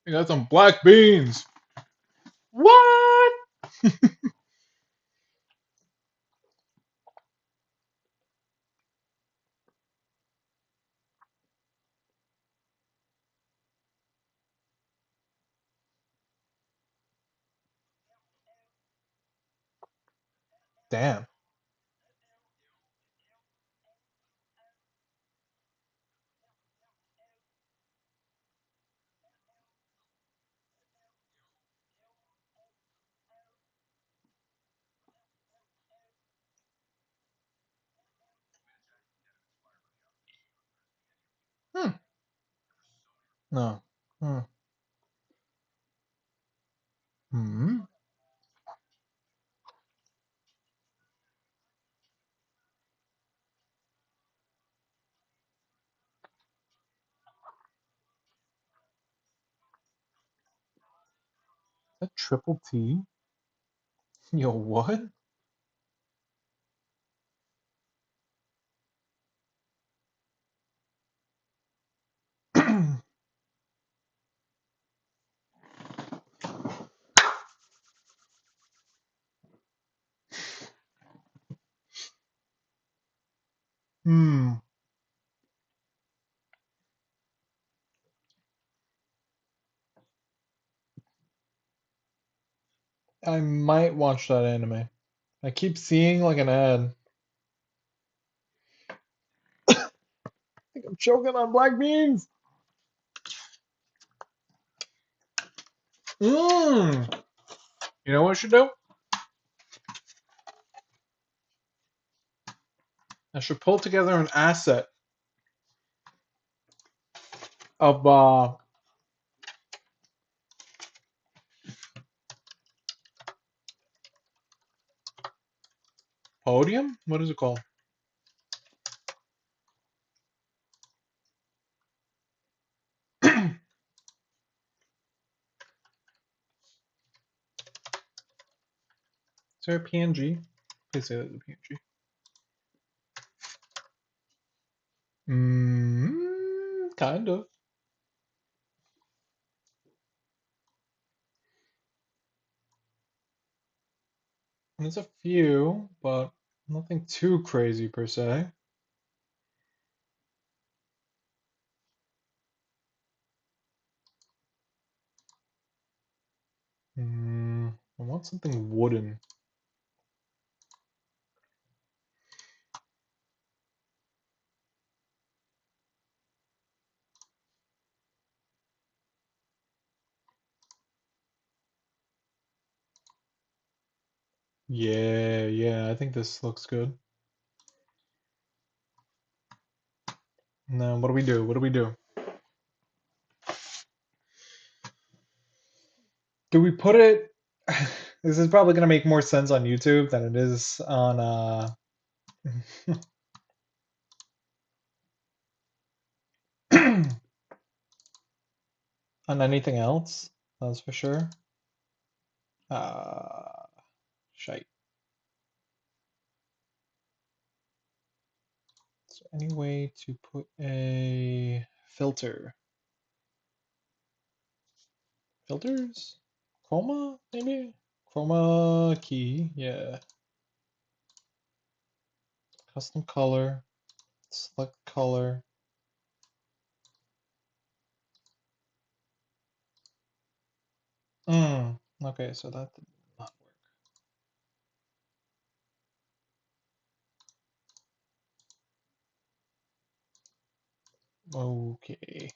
I got some black beans. What? Damn. Hmm. No. Hmm. Hmm. That triple T? Yo, what? Hmm. I might watch that anime. I keep seeing like an ad. I think I'm choking on black beans. Mmm. You know what I should do? I should pull together an asset of podium? What is it called? Is there a PNG? Please say there's a PNG. Kind of. There's a few, but nothing too crazy per se. I want something wooden. Yeah, yeah, I think this looks good. Now, what do we do? What do we do? Do we put it? This is probably gonna make more sense on YouTube than it is on on anything else. That's for sure. Uh, shite. Is there any way to put a filter? Filters? Chroma, maybe? Chroma key, yeah. Custom color. Select color. Okay, so that did not work. Okay.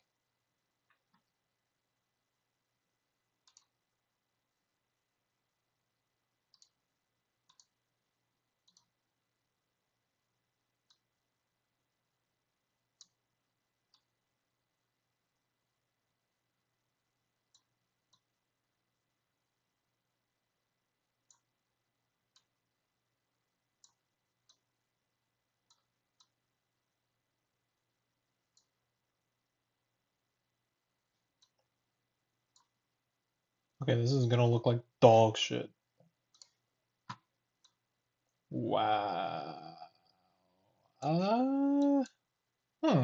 Okay, this is gonna look like dog shit. Wow. Uh, hmm.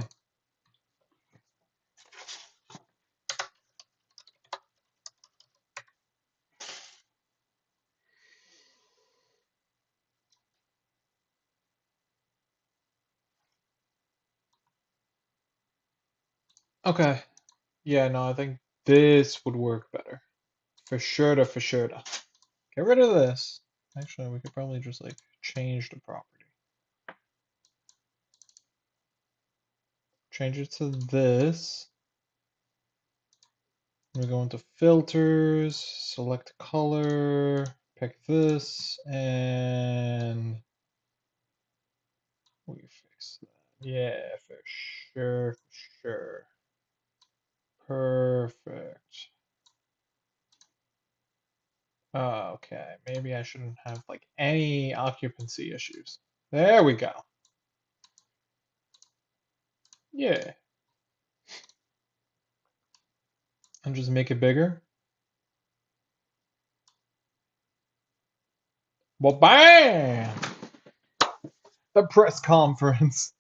Okay. Yeah, no, I think this would work better. For sure. Get rid of this. Actually, we could probably just like change the property. Change it to this. We go into filters, select color, pick this, and we fix that. Yeah, for sure, for sure. Perfect. Okay, maybe I shouldn't have like any occupancy issues. There we go. Yeah, and just make it bigger. Well, bam! The press conference.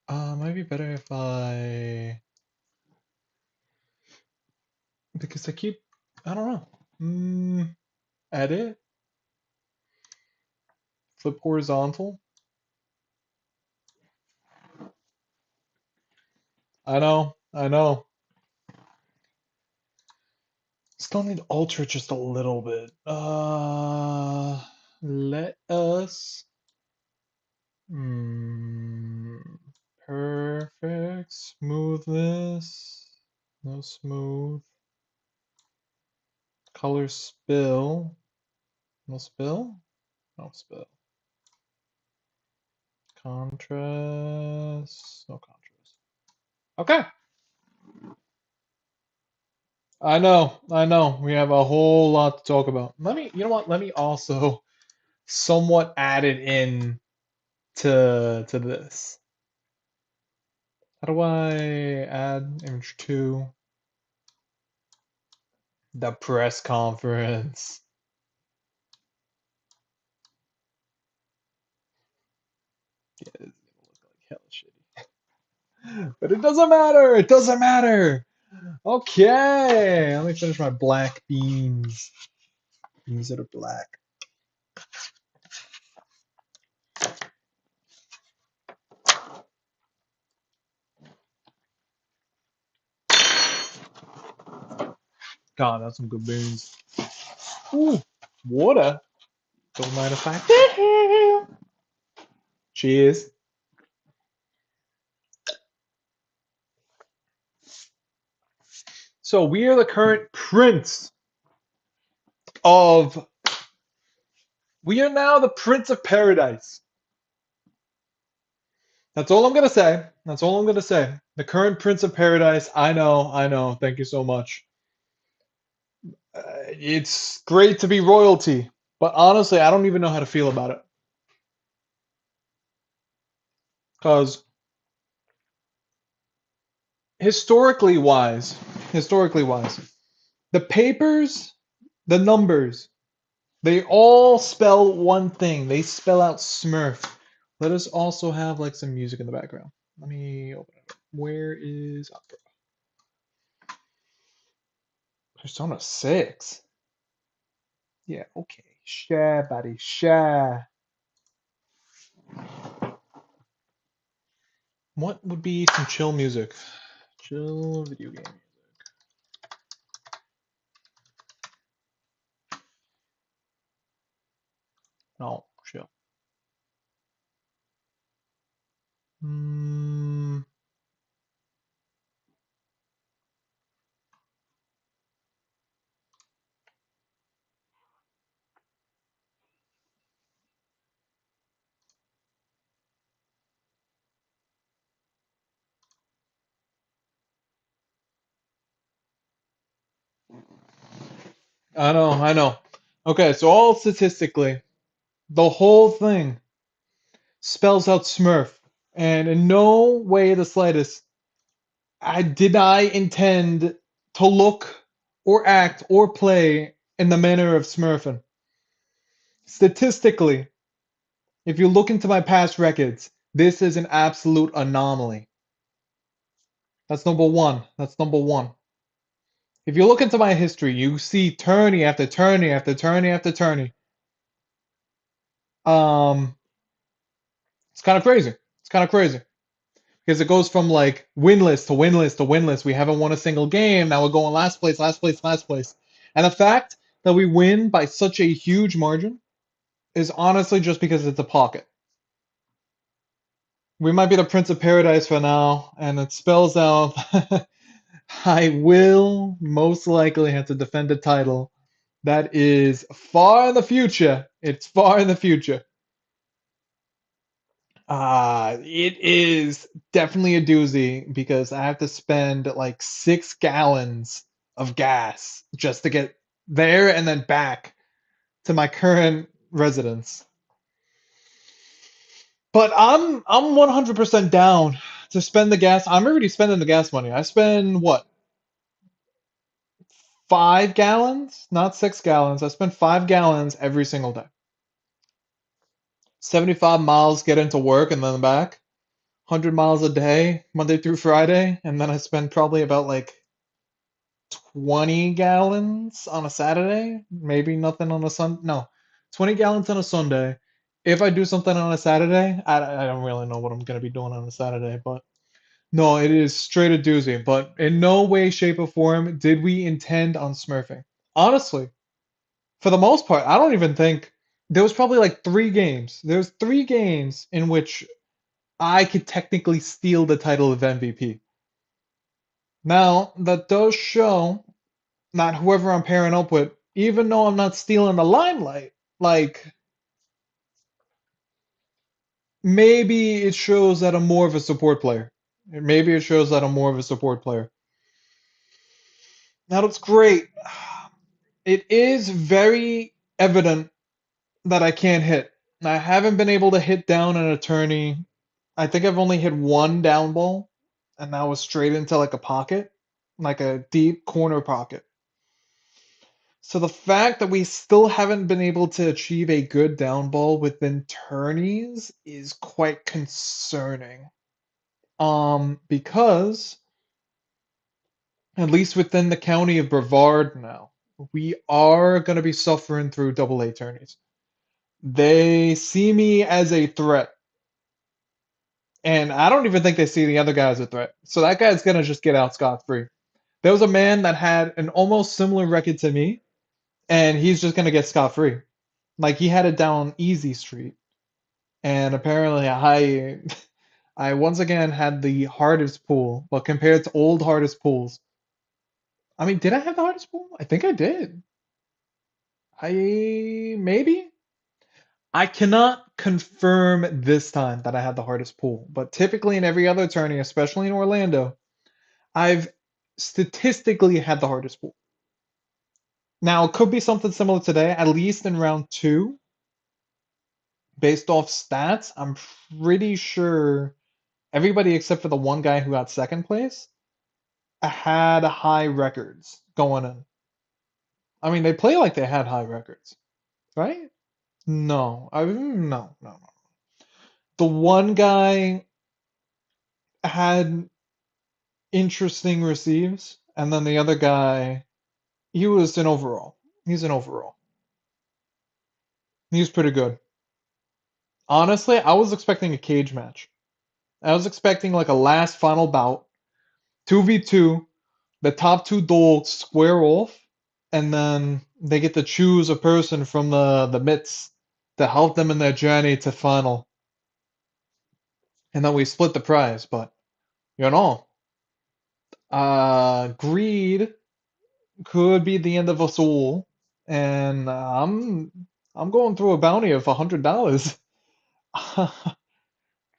Might be better if because I don't know. Edit, flip horizontal. I know. Still need alter just a little bit. Let us. Hmm. Perfect. Smoothness. No smooth. Color spill. No spill? No spill. Contrast. No contrast. Okay. I know. We have a whole lot to talk about. You know what? Let me also somewhat add it in to this. How do I add image to the press conference? Yeah, this is gonna look like hella shitty. But it doesn't matter. It doesn't matter. Okay, let me finish my black beans. Beans that are black. God, that's some good beans. Ooh, water. Don't mind if I. Cheers. So we are the current prince of. We are now the prince of paradise. That's all I'm gonna say. That's all I'm gonna say. The current prince of paradise. I know. I know. Thank you so much. It's great to be royalty, but honestly, I don't even know how to feel about it. Because historically wise, the papers, the numbers, they all spell one thing. They spell out Smurf. Let us also have like some music in the background. Let me open it up. Where is Opera? Persona 6. Yeah, okay. Share, buddy, share. What would be some chill music? Chill video game music. No, chill. Hmm. I know, I know. Okay, so all statistically, the whole thing spells out Smurf, and in no way the slightest I did I intend to look or act or play in the manner of Smurfing. Statistically, if you look into my past records, this is an absolute anomaly. That's number one. That's number one. If you look into my history, you see tourney after tourney after tourney after tourney. Um, it's kind of crazy. It's kind of crazy. because it goes from like winless to winless to winless. We haven't won a single game. Now we're going last place, last place, last place. And the fact that we win by such a huge margin is honestly just because it's a pocket. We might be the Prince of Paradise for now, and it spells out I will most likely have to defend a title that is far in the future. It's far in the future. It is definitely a doozy because I have to spend like 6 gallons of gas just to get there and then back to my current residence. But I'm 100% down to spend the gas. I'm already spending the gas money. I spend what? 5 gallons, not 6 gallons. I spend 5 gallons every single day. 75 miles get into work and then back. 100 miles a day, Monday through Friday, and then I spend probably about like 20 gallons on a Saturday. Maybe nothing on a Sun. No, 20 gallons on a Sunday. If I do something on a Saturday, I don't really know what I'm gonna be doing on a Saturday, but no, it is straight a doozy. But in no way, shape, or form did we intend on smurfing. Honestly, for the most part, I don't even think there was probably like 3 games. There's 3 games in which I could technically steal the title of MVP. Now, that does show that whoever I'm pairing up with, even though I'm not stealing the limelight, like maybe it shows that I'm more of a support player. Maybe it shows that I'm more of a support player. Now, that's great. It is very evident that I can't hit. I haven't been able to hit down an attorney. I think I've only hit one down ball, and that was straight into like a pocket, like a deep corner pocket. So the fact that we still haven't been able to achieve a good down ball within tourneys is quite concerning. Because at least within the county of Brevard now, we are going to be suffering through double A tourneys. They see me as a threat, and I don't even think they see the other guy as a threat. So that guy's going to just get out scot-free. There was a man that had an almost similar record to me, and he's just going to get scot-free. Like he had it down easy street. And apparently I once again had the hardest pool, but compared to old hardest pools, I mean, did I have the hardest pool? I think I did. I maybe I cannot confirm this time that I had the hardest pool, but typically in every other tourney, especially in Orlando, I've statistically had the hardest pool. Now, it could be something similar today, at least in round two, based off stats. I'm pretty sure everybody except for the one guy who got second place had high records going in. I mean, they play like they had high records, right? No, no. The one guy had interesting receives, and then the other guy, he was an overall. He's an overall. He was pretty good. Honestly, I was expecting a cage match. I was expecting like a last final bout, 2v2, the top two dogs square off, and then they get to choose a person from the midst to help them in their journey to final. And then we split the prize, but you know, greed could be the end of us all, and I'm going through a bounty of $100.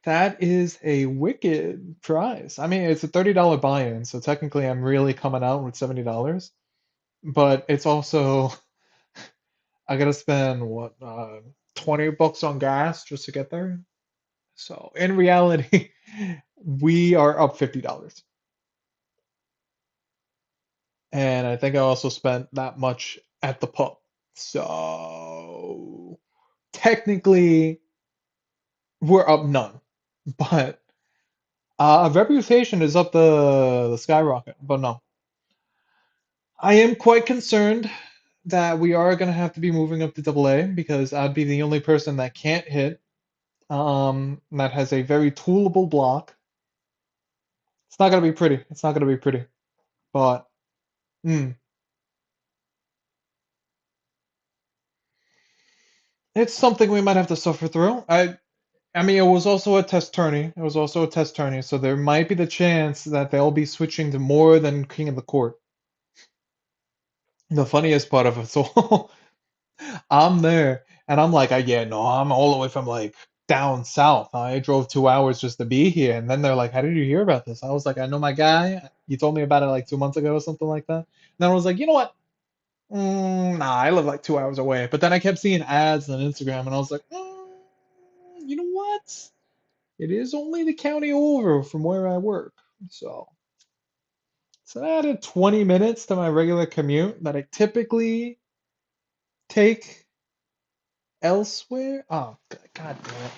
That is a wicked prize. I mean, it's a $30 buy-in, so technically I'm really coming out with $70. But it's also I gotta spend what, $20 on gas just to get there. So in reality, we are up $50. And I think I also spent that much at the pub. So technically, we're up none. But reputation is up the skyrocket. But no, I am quite concerned that we are going to have to be moving up to double A because I'd be the only person that can't hit, that has a very toolable block. It's not gonna be pretty. It's not gonna be pretty. But it's something we might have to suffer through. I mean, it was also a test tourney. It was also a test tourney, so there might be the chance that they'll be switching to more than King of the Court. The funniest part of it, so I'm there, and I'm like, yeah, no, I'm all the way from like down south. I drove 2 hours just to be here, and then they're like, how did you hear about this? I was like, I know my guy. You told me about it like 2 months ago or something like that. And then I was like, you know what? Nah, I live like 2 hours away. But then I kept seeing ads on Instagram, and I was like, you know what? It is only the county over from where I work. So I added 20 minutes to my regular commute that I typically take elsewhere. Oh, God damn it.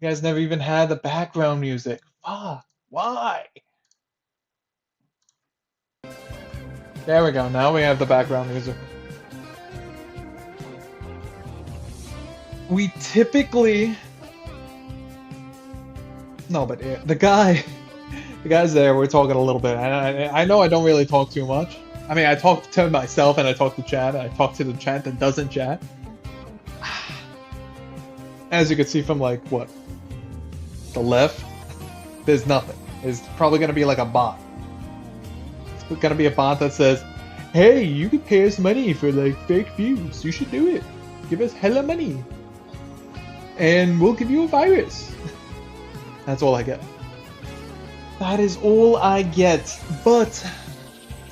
You guys never even had the background music. Fuck, why? There we go. Now we have the background music. We typically... No, but the guy's there. We're talking a little bit. I know I don't really talk too much. I mean, I talk to myself and I talk to chat. I talk to the chat that doesn't chat. As you can see from like what, the left, there's nothing. There's probably gonna be like a bot. It's gonna be a bot that says, "Hey, you can pay us money for like fake views. You should do it. Give us hella money, and we'll give you a virus." That's all I get. That is all I get. But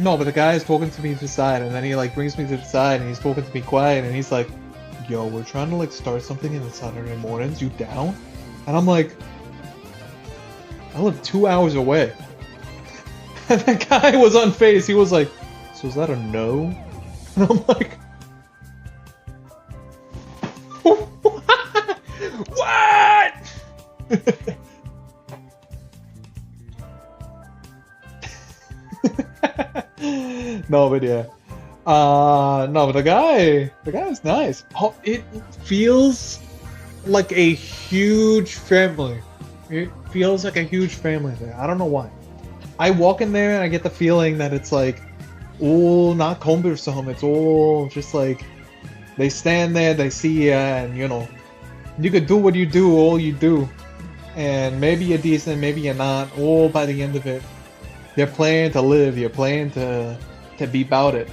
no, but the guy is talking to me to the side, and then he like brings me to the side, and he's talking to me quiet, and he's like, "Yo, we're trying to like start something in the Saturday mornings. You down?" And I'm like, I live 2 hours away. And that guy was unfazed. He was like, "So is that a no?" And I'm like, what? No, but yeah. No, but the guy's nice. Oh, it feels like a huge family. It feels like a huge family there. I don't know why. I walk in there and I get the feeling that it's like all not cumbersome. It's all just like they stand there, they see ya, and you know, you could do what you do, all you do, and maybe you're decent, maybe you're not. All by the end of it, you're playing to live. You're playing to be about it.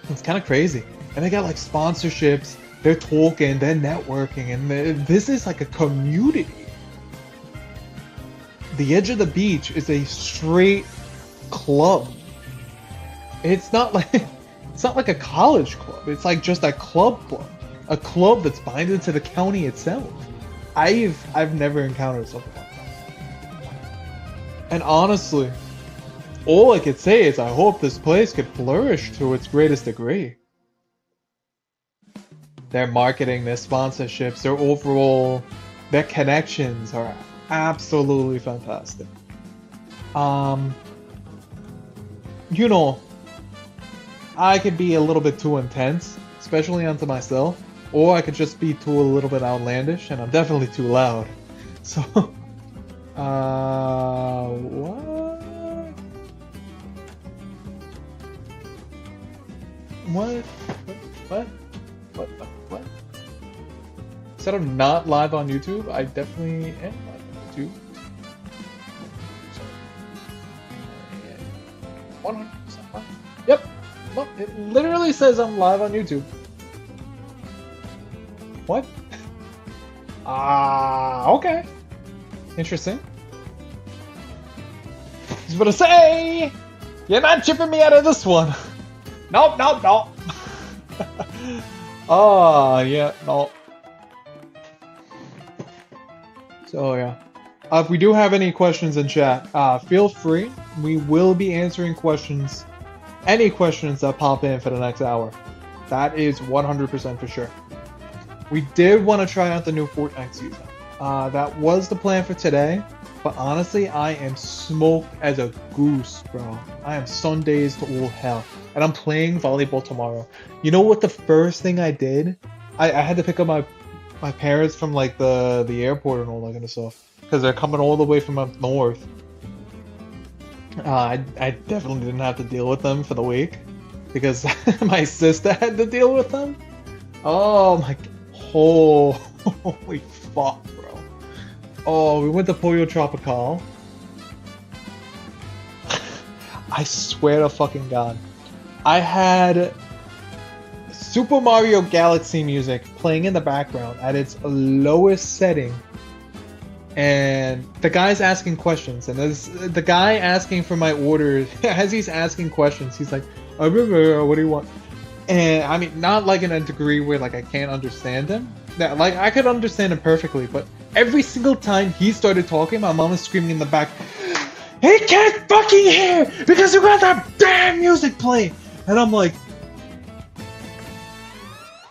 It's kind of crazy. And they got like sponsorships. They're talking, they're networking, and this is like a community. The edge of the beach is a straight club. It's not like a college club. It's like just a club, a club that's binded to the county itself. I've never encountered something like that. And honestly, all I could say is I hope this place could flourish to its greatest degree. Their marketing, their sponsorships, their overall, their connections are absolutely fantastic. You know, I could be a little bit too intense, especially onto myself, or I could just be too a little bit outlandish, and I'm definitely too loud. So, what? What? What? What? Instead of not live on YouTube, I definitely am live on YouTube. So, 100% live. Yep. Look, it literally says I'm live on YouTube. What? Okay. Interesting. I was gonna say, you're not chipping me out of this one. Nope. Yeah, no. So yeah, if we do have any questions in chat, feel free. We will be answering questions, any questions that pop in for the next hour. That is 100% for sure. We did want to try out the new Fortnite season. That was the plan for today. But honestly, I am smoked as a goose, bro. I am Sundays to all hell. And I'm playing volleyball tomorrow. You know what the first thing I did? I had to pick up my parents from like the airport and all that kind of stuff. Because they're coming all the way from up north. I definitely didn't have to deal with them for the week because my sister had to deal with them. Oh my, oh, holy fuck, bro. Oh, we went to Pollo Tropical. I swear to fucking God. I had Super Mario Galaxy music playing in the background at its lowest setting. And the guy's asking questions, and the guy asking for my order, as he's asking questions, he's like, what do you want? And I mean, not like in a degree where like I can't understand him. That like I could understand him perfectly, but every single time he started talking, my mom was screaming in the back, he can't fucking hear because you got that damn music playing. And I'm like,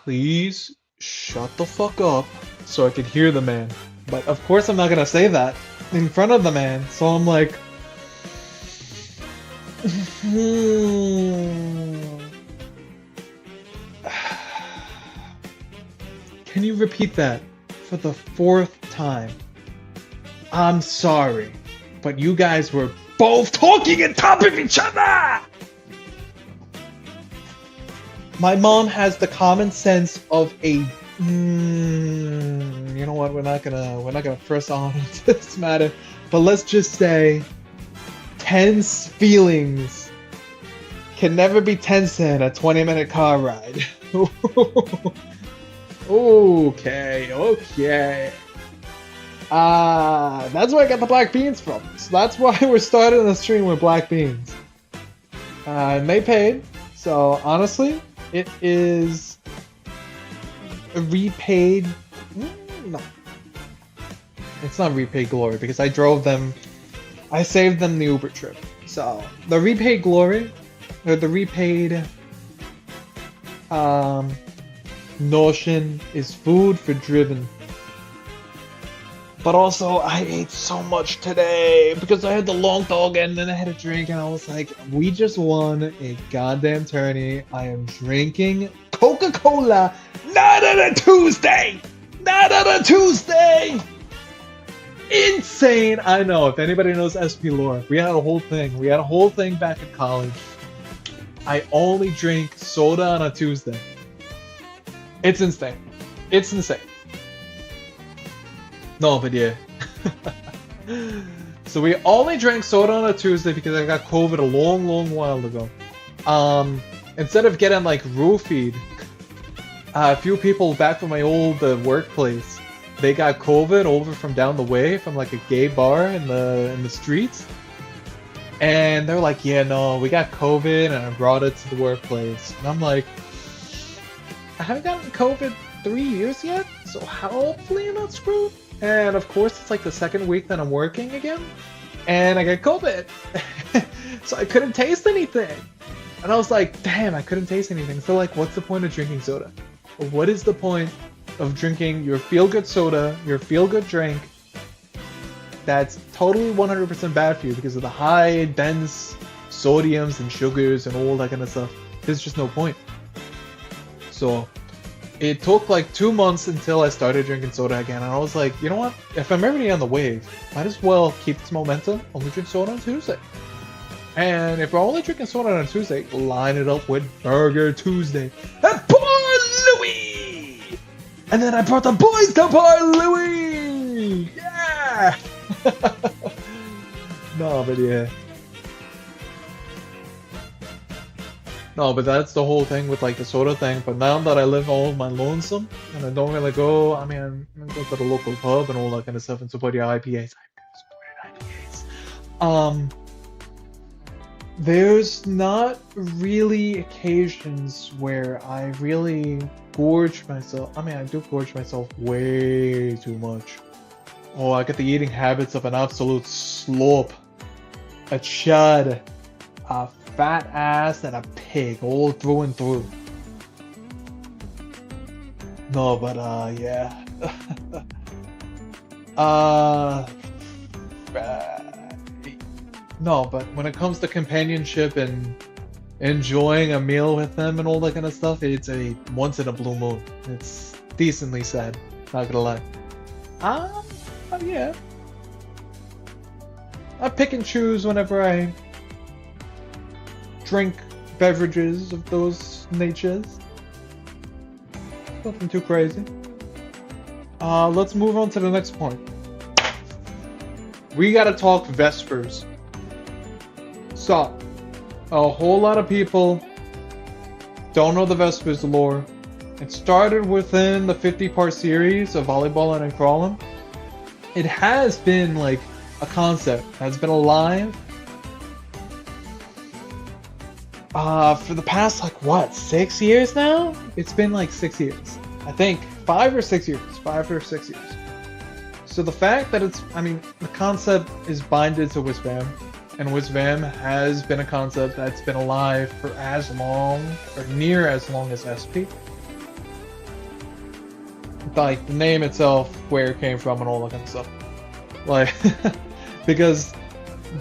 please shut the fuck up so I can hear the man. But of course I'm not gonna say that in front of the man, so I'm like, can you repeat that for the 4th time? I'm sorry, but you guys were both talking on top of each other! My mom has the common sense of a you know what? We're not gonna press on into this matter, but let's just say, tense feelings can never be tense in a 20-minute car ride. Okay. That's where I got the black beans from. So that's why we're starting the stream with black beans. And they paid. So honestly, it is repaid. No, it's not repaid glory because I drove them. I saved them the Uber trip. So the repaid glory, or the repaid notion is food for driven. But also, I ate so much today because I had the long dog and then I had a drink and I was like, we just won a goddamn tourney. I am drinking Coca-Cola, not on a Tuesday! Not on a Tuesday! Insane! I know, if anybody knows SP lore, we had a whole thing. We had a whole thing back in college. I only drink soda on a Tuesday. It's insane. It's insane. No, but yeah. So we only drank soda on a Tuesday because I got COVID a long while ago. Instead of getting like roofied, a few people back from my old workplace, they got COVID over from down the way from like a gay bar in the streets. And they're like, yeah, no, we got COVID and I brought it to the workplace. And I'm like, I haven't gotten COVID 3 years yet, so hopefully I'm not screwed. And of course, it's like the 2nd week that I'm working again, and I got COVID. So I couldn't taste anything. And I was like, damn, I couldn't taste anything. So like, what's the point of drinking soda? What is the point of drinking your feel-good soda, your feel-good drink, that's totally 100% bad for you because of the high, dense sodiums and sugars and all that kind of stuff? There's just no point. So it took like 2 months until I started drinking soda again, and I was like, you know what? If I'm already on the wave, might as well keep this momentum. Only drink soda on Tuesday. And if we're only drinking soda on Tuesday, line it up with Burger Tuesday. And Bar Louie! And then I brought the boys to Bar Louie! Yeah! No, but yeah. No, but that's the whole thing with like the soda thing. But now that I live all my lonesome and I don't really go, I mean, I go to the local pub and all that kind of stuff and support the IPAs. I supported IPAs. There's not really occasions where I really gorge myself. I mean, I do gorge myself way too much. Oh, I get the eating habits of an absolute slope, a chud, a fat ass, and a pig, all through and through. No, but yeah. No, but when it comes to companionship and enjoying a meal with them and all that kind of stuff, it's a once in a blue moon. It's decently sad, not gonna lie. But yeah. I pick and choose whenever I drink beverages of those natures. Nothing too crazy. Let's move on to the next point. We gotta talk Vespers. So, a whole lot of people don't know the Vespers lore. It started within the 50-part series of Volleyball and Crawlin'. It has been like a concept, has been alive for the past like what, 6 years now? It's been like 6 years. I think 5 or 6 years. 5 or 6 years. So the fact that the concept is binded to WizFam, and WizFam has been a concept that's been alive for as long, or near as long as SP. Like, the name itself, where it came from, and all that kind of stuff. Like, because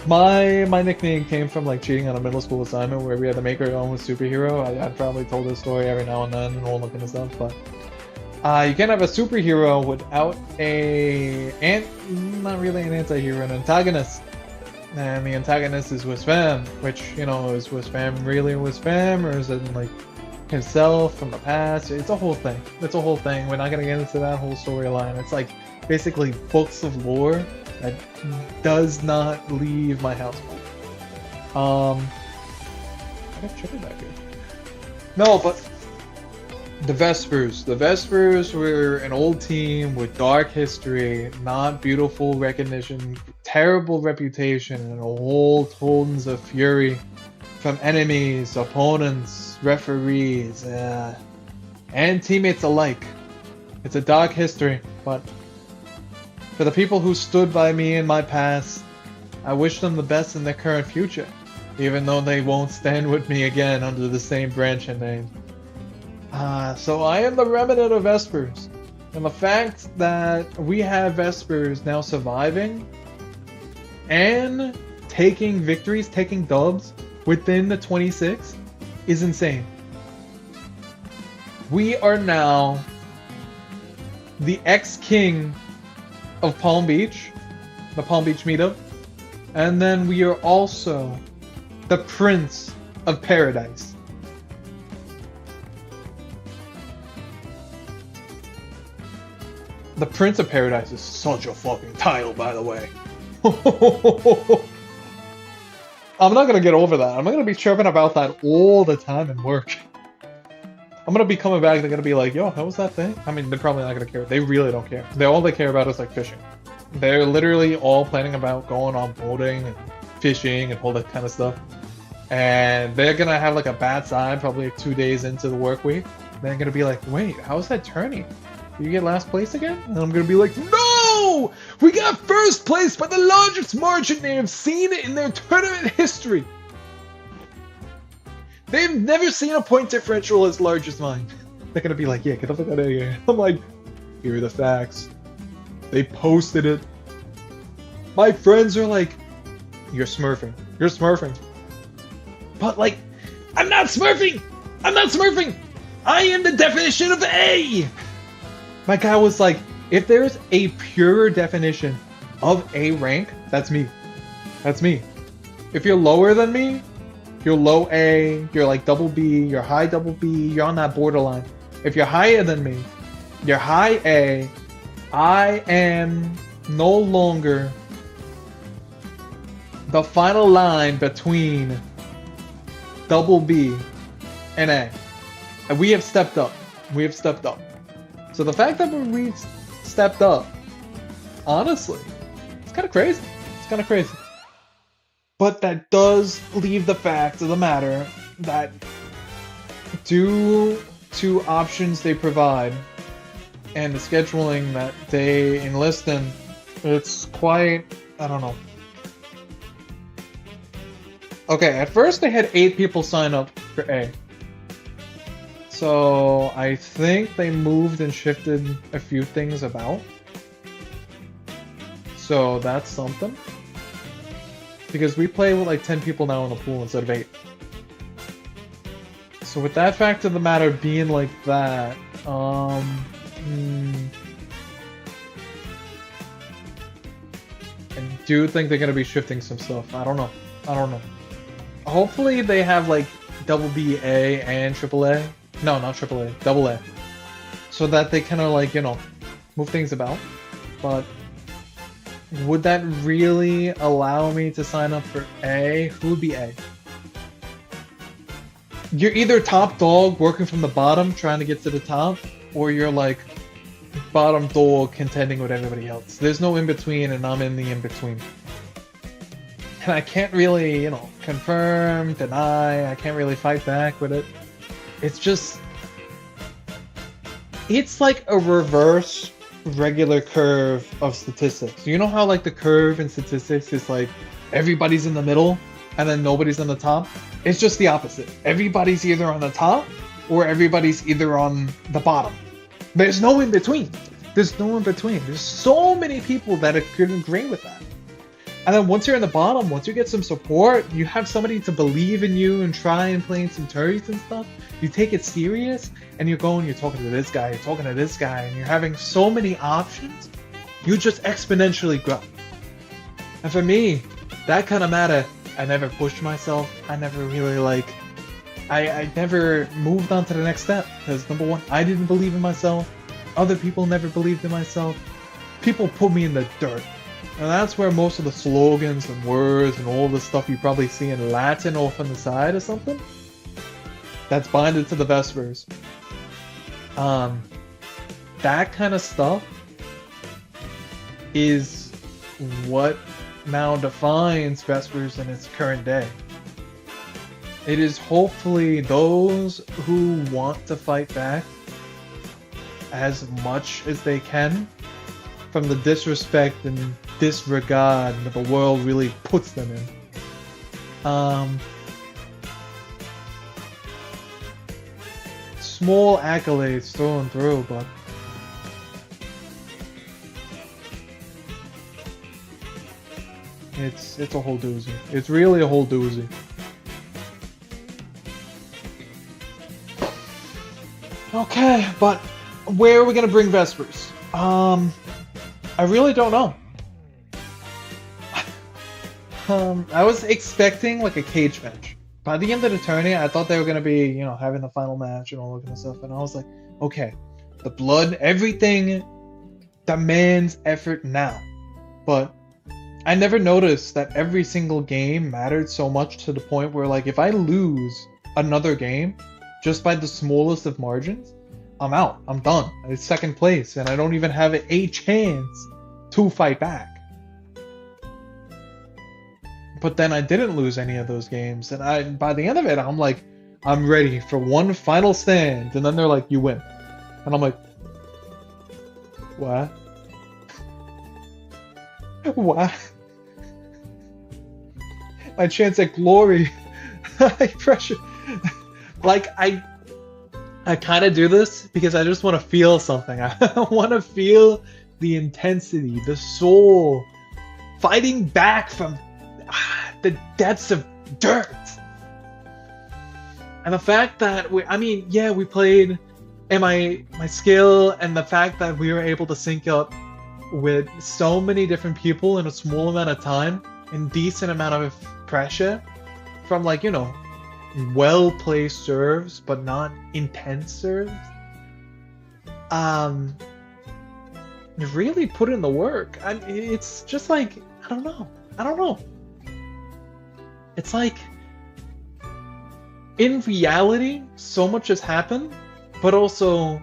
my nickname came from, like, cheating on a middle school assignment where we had to make our own superhero. I've probably told this story every now and then, and all that kind of stuff, but you can't have a superhero without not really an anti-hero, an antagonist. And the antagonist is WizFam, which, you know, is WizFam really WizFam, or is it, like, himself from the past? It's a whole thing. It's a whole thing. We're not gonna get into that whole storyline. It's like basically books of lore that does not leave my house. I got chicken back here. No, but the Vespers. The Vespers were an old team with dark history, not beautiful recognition, terrible reputation, and a whole tons of fury from enemies, opponents, referees, and teammates alike. It's a dark history, but for the people who stood by me in my past, I wish them the best in their current future, even though they won't stand with me again under the same branch and name. So I am the remnant of Vespers, and the fact that we have Vespers now surviving and taking victories, taking dubs within the 26 is insane. We are now the ex-king of Palm Beach, the Palm Beach meetup, and then we are also the Prince of Paradise. The Prince of Paradise is such a fucking title, by the way. I'm not gonna get over that. I'm not gonna be chirping about that all the time in work. I'm gonna be coming back, they're gonna be like, yo, how was that thing? I mean, they're probably not gonna care. They really don't care. All they care about is like fishing. They're literally all planning about going on boating and fishing and all that kind of stuff. And they're gonna have like a bad side probably like 2 days into the work week. They're gonna be like, wait, how's that Tourney? Did you get last place again? And I'm gonna be like, no! We got first place by the largest margin they have seen in their tournament history. They've never seen a point differential as large as mine. They're gonna be like, yeah, get the fuck out of here. I'm like, here are the facts. They posted it. My friends are like, you're smurfing. You're smurfing. But like, I'm not smurfing! I'm not smurfing! I am the definition of A! My guy was like, if there's a pure definition of A rank, that's me. That's me. If you're lower than me, you're low A, you're like double B, you're high double B, you're on that borderline. If you're higher than me, you're high A. I am no longer the final line between double B and A. And we have stepped up. We have stepped up. So the fact that we've stepped up, honestly, it's kind of crazy. It's kind of crazy. But that does leave the fact of the matter that due to options they provide and the scheduling that they enlist in, it's quite, I don't know. Okay, at first they had 8 people sign up for A. So I think they moved and shifted a few things about. So that's something. Because we play with like 10 people now in the pool instead of 8. So with that fact of the matter being like that, I do think they're gonna be shifting some stuff. I don't know. I don't know. hopefully they have like double B, A, and triple A. No, not triple A, double A. So that they kind of like, you know, move things about. But would that really allow me to sign up for A? Who would be A? You're either top dog working from the bottom trying to get to the top, or you're like bottom dog contending with everybody else. There's no in between, and I'm in the in between. And I can't really, you know, confirm, deny, I can't really fight back with it. It's just, it's like a reverse regular curve of statistics. You know how like the curve in statistics is like everybody's in the middle and then nobody's on the top? It's just the opposite. Everybody's either on the top or everybody's either on the bottom. There's no in between. There's no in between. There's so many people that could agree with that. And then once you're in the bottom, once you get some support, you have somebody to believe in you and try and play some turries and stuff. You take it serious and you're talking to this guy, you're talking to this guy, and you're having so many options, you just exponentially grow. And for me, that kind of matter. I never pushed myself. I never really I never moved on to the next step. Because number one, I didn't believe in myself. Other people never believed in myself. People put me in the dirt. And that's where most of the slogans and words and all the stuff you probably see in Latin off on the side or something, that's binded to the Vespers. That kind of stuff is what now defines Vespers in its current day. It is hopefully those who want to fight back as much as they can from the disrespect and disregard that the world really puts them in. Small accolades thrown through, but it's a whole doozy. It's really a whole doozy. Okay, but where are we gonna bring Vespers? I really don't know. I was expecting like a cage match. By the end of the tourney, I thought they were gonna be, you know, having the final match and all that kind of stuff, and I was like, okay, the blood, everything demands effort now. But I never noticed that every single game mattered so much to the point where, like, if I lose another game just by the smallest of margins, I'm out. I'm done. It's second place, and I don't even have a chance to fight back. But then I didn't lose any of those games, and by the end of it, I'm like, I'm ready for one final stand, and then they're like, you win. And I'm like, what? What? My chance at glory. High pressure. Like, I kind of do this because I just want to feel something. I want to feel the intensity, the soul, fighting back from the depths of dirt. And the fact that we played, and my skill, and the fact that we were able to sync up with so many different people in a small amount of time, and decent amount of pressure from, like, you know, well-placed serves, but not intense serves. Really put in the work. It's just like, I don't know. It's like, in reality, so much has happened, but also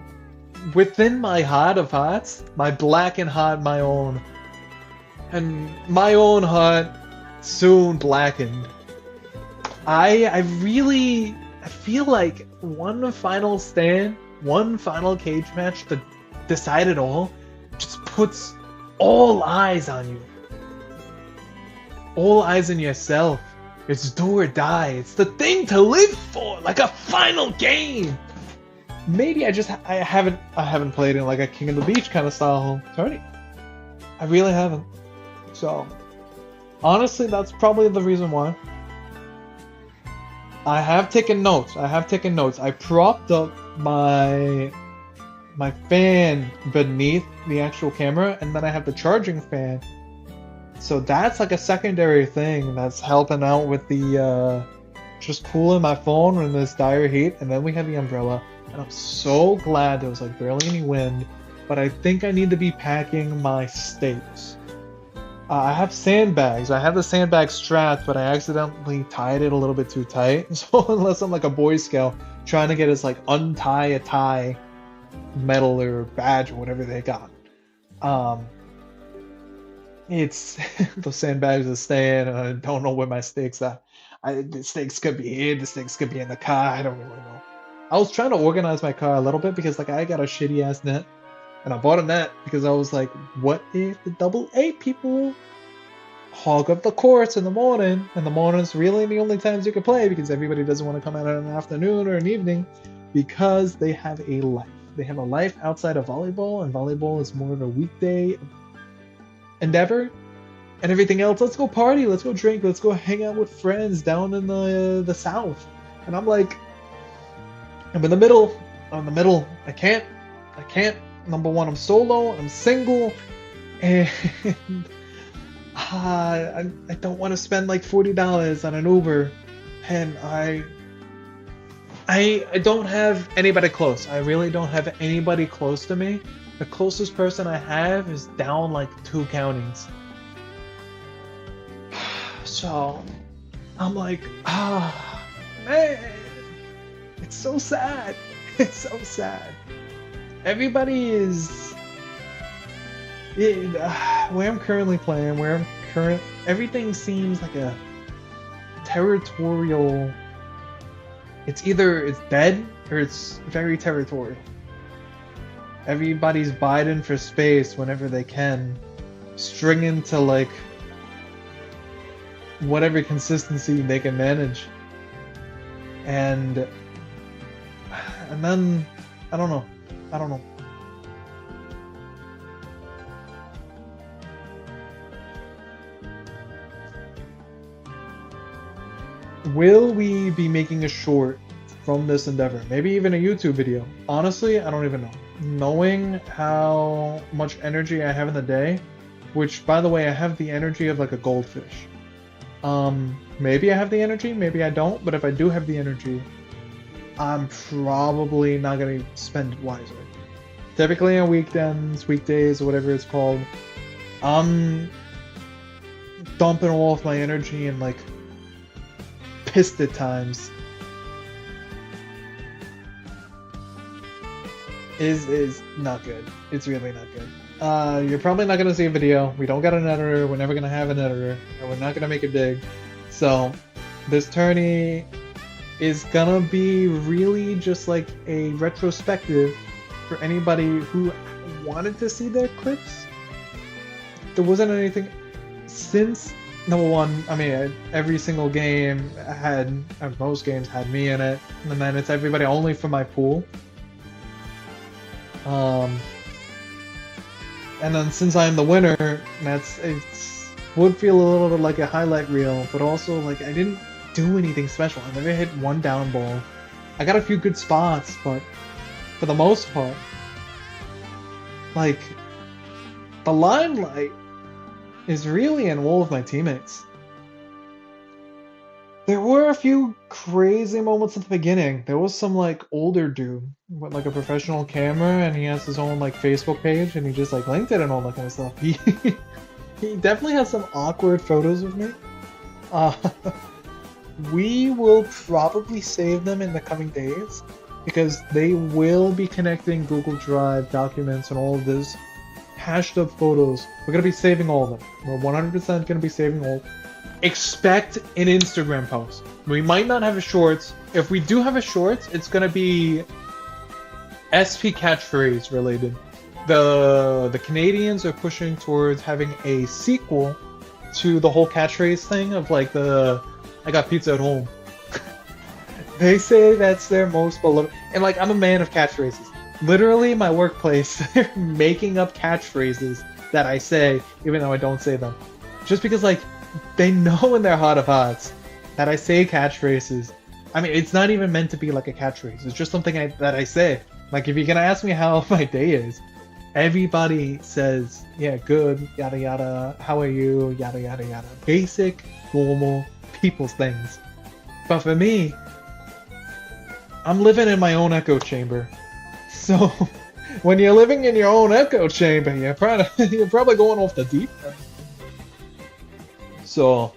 within my heart of hearts, my blackened heart, my own, and my own heart soon blackened. I feel like one final stand, one final cage match to decide it all, just puts all eyes on you. All eyes on yourself. It's do or die. It's the thing to live for, like a final game. Maybe I haven't played in like a King of the Beach kind of style tourney. I really haven't. So honestly, that's probably the reason why. I have taken notes. I propped up my fan beneath the actual camera, and then I have the charging fan. So that's like a secondary thing that's helping out with the just cooling my phone in this dire heat, and then we had the umbrella, and I'm so glad there was like barely any wind. But I think I need to be packing my stakes. I have sandbags. I have the sandbag strapped, but I accidentally tied it a little bit too tight. So unless I'm like a Boy Scout trying to get us like untie a tie medal or badge or whatever they got, it's those sandbags are staying, and I don't know where my stakes are. The stakes could be here, the stakes could be in the car. I don't really know. I was trying to organize my car a little bit because like I got a shitty ass net. And I bought a net because I was like, what if the double A people hog up the courts in the morning? And the morning's really the only times you can play because everybody doesn't want to come out in an afternoon or an evening because they have a life. They have a life outside of volleyball, and volleyball is more of a weekday endeavor. And everything else, let's go party, let's go drink, let's go hang out with friends down in the south. And I'm like, I'm in the middle. I can't. Number one, I'm solo, I'm single, and I don't want to spend like $40 on an Uber, and I don't have anybody close. I really don't have anybody close to me. The closest person I have is down like 2 counties. So I'm like, man, it's so sad. It's so sad. Everybody is where I'm currently playing, everything seems like a territorial. It's either it's dead or it's very territorial. Everybody's biting for space whenever they can, stringing to like whatever consistency they can manage, and then I don't know. Will we be making a short from this endeavor? Maybe even a YouTube video? Honestly, I don't even know. Knowing how much energy I have in the day, which by the way, I have the energy of like a goldfish. Maybe I have the energy, maybe I don't, but if I do have the energy, I'm probably not going to spend it wisely. Typically on weekends, weekdays, or whatever it's called, I'm dumping all of my energy in like pissed at times. Is not good. It's really not good. You're probably not going to see a video. We don't got an editor. We're never going to have an editor. And we're not going to make a dig. So this tourney is gonna be really just like a retrospective for anybody who wanted to see their clips. There wasn't anything since number one. I mean, every single game had, most games had me in it, and then it's everybody only for my pool. And then since I'm the winner, would feel a little bit like a highlight reel, but also like I didn't do anything special. I never hit one down ball. I got a few good spots, but for the most part, like, the limelight is really in all of my teammates. There were a few crazy moments at the beginning. There was some like older dude with like a professional camera, and he has his own like Facebook page, and he just like linked it and all that kind of stuff. He definitely has some awkward photos of me. We will probably save them in the coming days because they will be connecting Google Drive documents and all of this hashed up photos. We're going to be saving all of them. We're 100% going to be saving all. Expect an Instagram post. We might not have a shorts. If we do have a shorts, it's going to be SP catchphrase related. The Canadians are pushing towards having a sequel to the whole catchphrase thing of like the I got pizza at home. They say that's their most beloved. And like, I'm a man of catchphrases. Literally, my workplace, they're making up catchphrases that I say, even though I don't say them. Just because like, they know in their heart of hearts that I say catchphrases. I mean, it's not even meant to be like a catchphrase. It's just something that I say. Like, if you're gonna ask me how my day is, everybody says, yeah, good, yada yada, how are you, yada yada yada. Basic, normal people's things. But for me, I'm living in my own echo chamber. So when you're living in your own echo chamber, you're probably going off the deep end. So,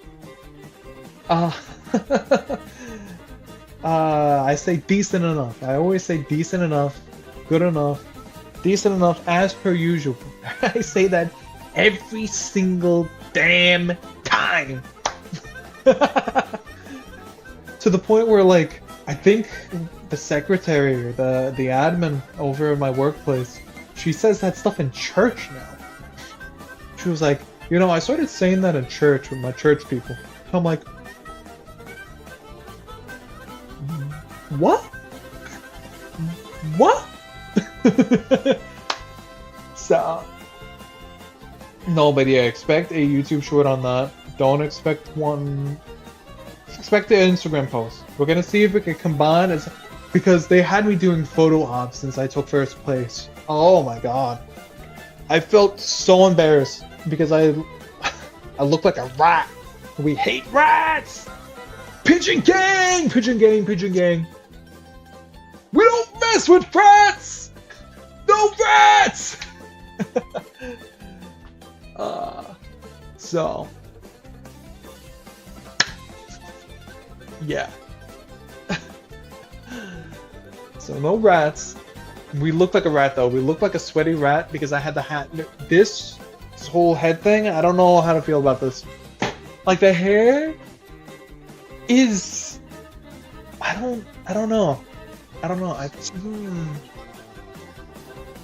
I say decent enough. I always say decent enough, good enough, decent enough as per usual. I say that every single damn time. To the point where, like, I think the secretary or the admin over at my workplace, she says that stuff in church now. She was like, you know, I started saying that in church with my church people. I'm like, what? What? So, no, but yeah, expect a YouTube short on that. Don't expect one. Expect an Instagram post. We're gonna see if we can combine as, because they had me doing photo ops since I took first place. Oh my god, I felt so embarrassed because I looked like a rat. We hate rats. Pigeon gang, pigeon gang, pigeon gang. We don't mess with rats. No rats. So. Yeah. So no rats. We looked like a rat though. We looked like a sweaty rat because I had the hat. This whole head thing, I don't know how to feel about this. Like the hair is, I don't know.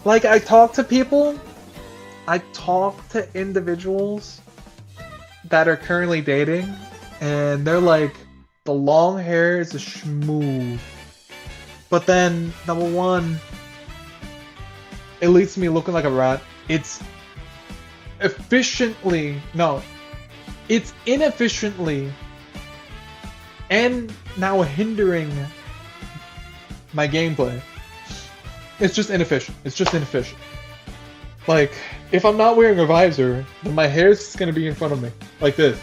Like I talk to people, I talk to individuals that are currently dating, and they're like, the long hair is a schmoo. But then, number one, it leads to me looking like a rat. It's inefficiently and now hindering my gameplay. It's just inefficient. Like, if I'm not wearing a visor, then my hair's just gonna be in front of me, like this.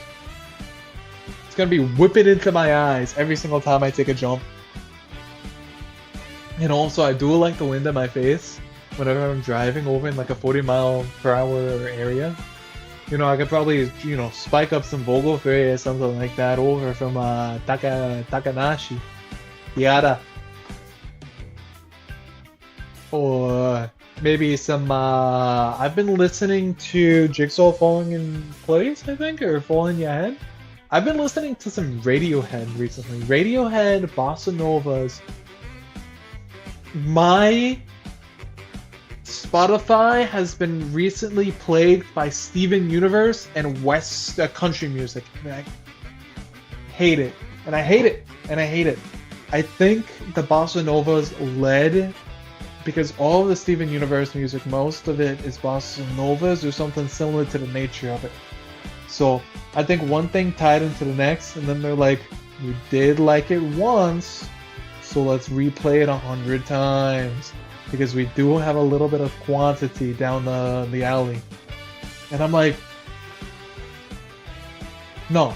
It's gonna be whipping into my eyes every single time I take a jump. And also, I do like the wind in my face whenever I'm driving over in like a 40-mile-per-hour area. You know, I could probably, you know, spike up some Vogelfrey or something like that over from Takanashi. Yada. Or maybe some, I've been listening to Jigsaw Falling in Place, I think, or Fall in Your Head. I've been listening to some Radiohead recently. Radiohead, Bossa Novas. My Spotify has been recently plagued by Steven Universe and West country music. And I hate it. And I hate it. And I hate it. I think the Bossa Novas led because all of the Steven Universe music, most of it is Bossa Novas or something similar to the nature of it. So I think one thing tied into the next, and then they're like, we did like it once, so let's replay it 100 times. Because we do have a little bit of quantity down the alley. And I'm like, no,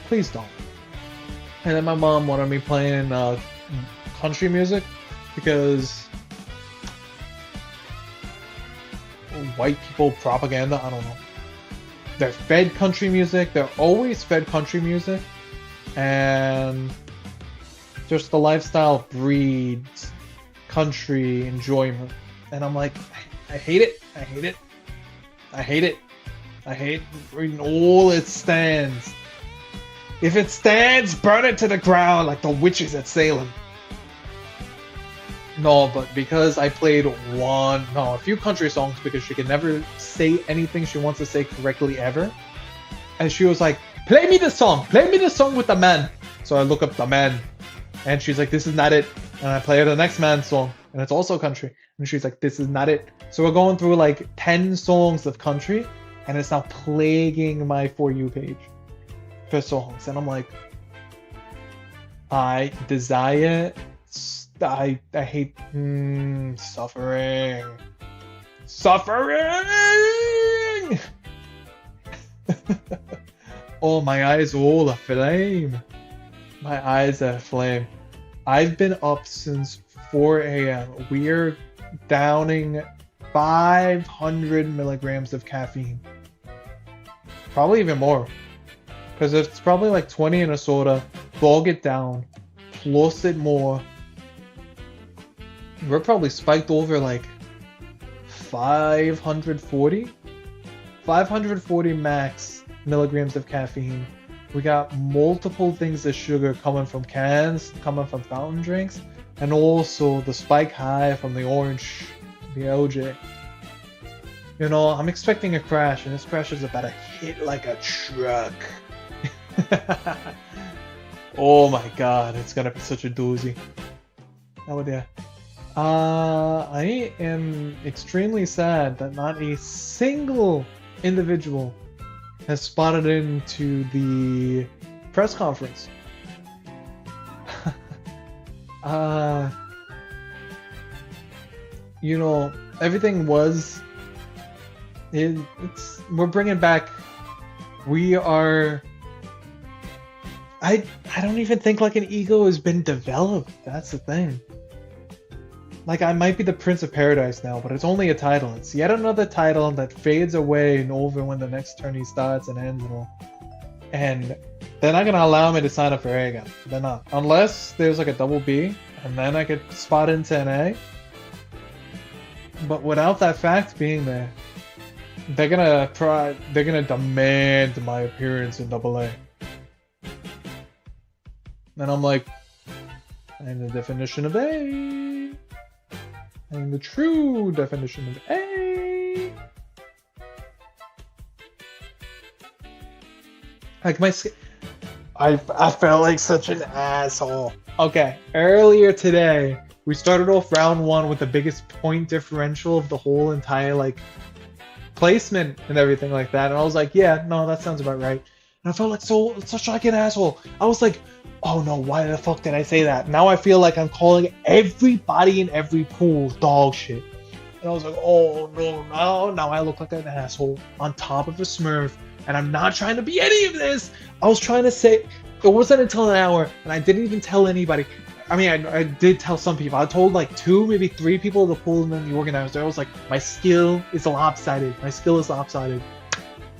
please don't. And then my mom wanted me playing country music because white people propaganda, I don't know. They're fed country music, they're always fed country music. And just the lifestyle breeds country enjoyment. And I'm like, I hate it. I hate it. I hate it. I hate reading all it stands. If it stands, burn it to the ground like the witches at Salem. No, but because I played a few country songs because she can never say anything she wants to say correctly ever. And she was like, play me this song with the man. So I look up the man. And she's like, this is not it. And I play her the next man's song. And it's also country. And she's like, this is not it. So we're going through like 10 songs of country. And it's now plaguing my For You page for songs. And I'm like, I desire... I hate... suffering. Suffering! Oh, my eyes are all aflame. My eyes are flame. I've been up since 4 a.m. We're downing 500 milligrams of caffeine. Probably even more. Because it's probably like 20 in a soda. Bog it down. Plus it more. We're probably spiked over like 540? 540 max milligrams of caffeine. We got multiple things of sugar coming from cans, coming from fountain drinks, and also the spike high from the orange, the OJ. You know, I'm expecting a crash, and this crash is about to hit like a truck. Oh my god, it's gonna be such a doozy. Oh dear. I am extremely sad that not a single individual has spotted into the press conference. You know, everything was. We're bringing back. We are. I don't even think like an ego has been developed. That's the thing. Like, I might be the Prince of Paradise now, but it's only a title. It's yet another title that fades away and over when the next tourney starts and ends and all. And they're not gonna allow me to sign up for A again. They're not. Unless there's like a double B, and then I could spot into an A. But without that fact being there, they're gonna demand my appearance in double A. And I'm like, I'm the definition of A. I'm the true definition of A. Like I felt like such an asshole. Okay, earlier today, we started off round 1 with the biggest point differential of the whole entire like placement and everything like that. And I was like, yeah, no, that sounds about right. And I felt like such like an asshole. I was like, oh no, why the fuck did I say that? Now I feel like I'm calling everybody in every pool dog shit. And I was like, oh no, now I look like an asshole on top of a Smurf. And I'm not trying to be any of this. I was trying to say, it wasn't until an hour, and I didn't even tell anybody. I mean, I did tell some people. I told like 2, maybe 3 people at the pool and then the organizer. I was like, my skill is lopsided. My skill is lopsided.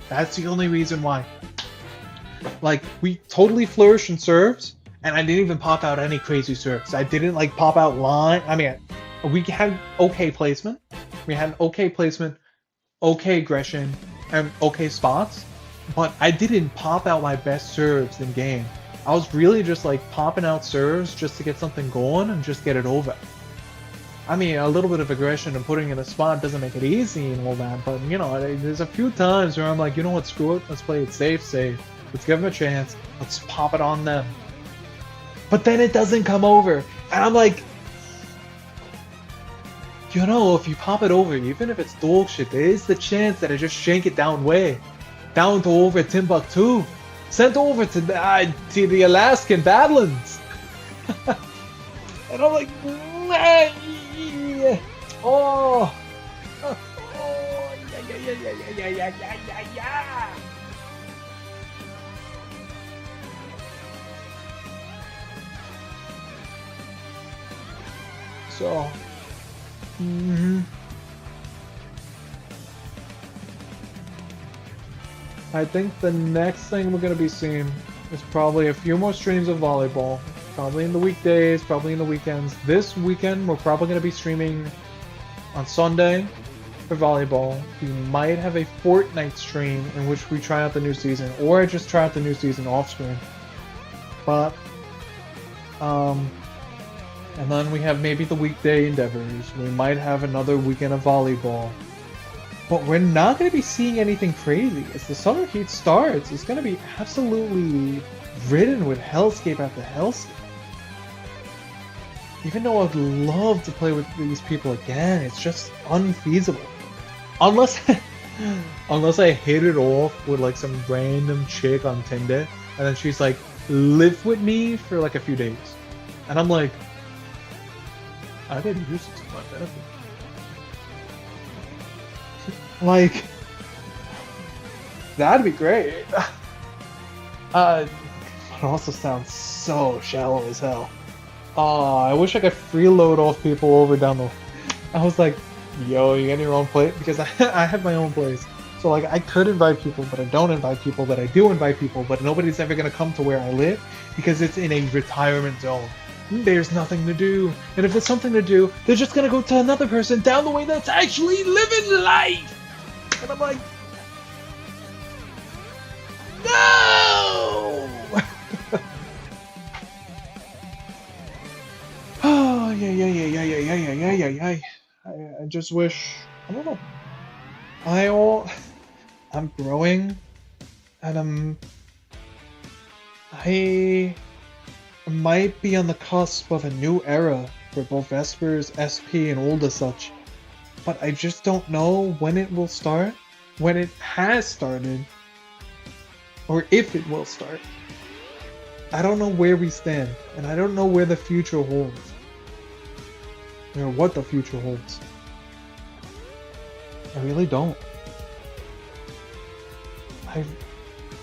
That's the only reason why. Like, we totally flourished in serves, and I didn't even pop out any crazy serves. I didn't like pop out line. I mean, we had okay placement. We had okay placement, okay aggression, and okay spots. But I didn't pop out my best serves in game. I was really just like popping out serves just to get something going and just get it over. I mean, a little bit of aggression and putting in a spot doesn't make it easy and all that, but you know, there's a few times where I'm like, you know what, screw it, let's play it safe. Let's give them a chance, let's pop it on them. But then it doesn't come over, and I'm like, you know, if you pop it over, even if it's dog shit, there is the chance that I just shank it down to over Timbuktu, sent over to the Alaskan Badlands. And I'm like, oh, yeah. So, I think the next thing we're going to be seeing is probably a few more streams of volleyball. Probably in the weekdays, probably in the weekends. This weekend, we're probably going to be streaming on Sunday for volleyball. We might have a Fortnite stream in which we try out the new season, or just try out the new season off screen. But, and then we have maybe the weekday endeavors. We might have another weekend of volleyball. But we're not going to be seeing anything crazy. As the summer heat starts, it's going to be absolutely ridden with hellscape after hellscape. Even though I'd love to play with these people again, it's just unfeasible. Unless I hit it off with like some random chick on Tinder, and then she's like, live with me for like a few days. And I'm like, I could use this to my benefit. Like, that'd be great. But it also sounds so shallow as hell. Oh, I wish I could freeload off people over down the... I was like, yo, you get your own place? Because I have my own place. So like I could invite people, but I don't invite people, but I do invite people, but nobody's ever going to come to where I live because it's in a retirement zone. There's nothing to do. And if there's something to do, they're just going to go to another person down the way that's actually living life. And I'm like, no! Oh, yeah. I just wish, I don't know. I'm growing, and I might be on the cusp of a new era for both Vespers, SP, and old as such. But I just don't know when it will start, when it has started, or if it will start. I don't know where we stand, and I don't know where the future holds, or what the future holds. I really don't. I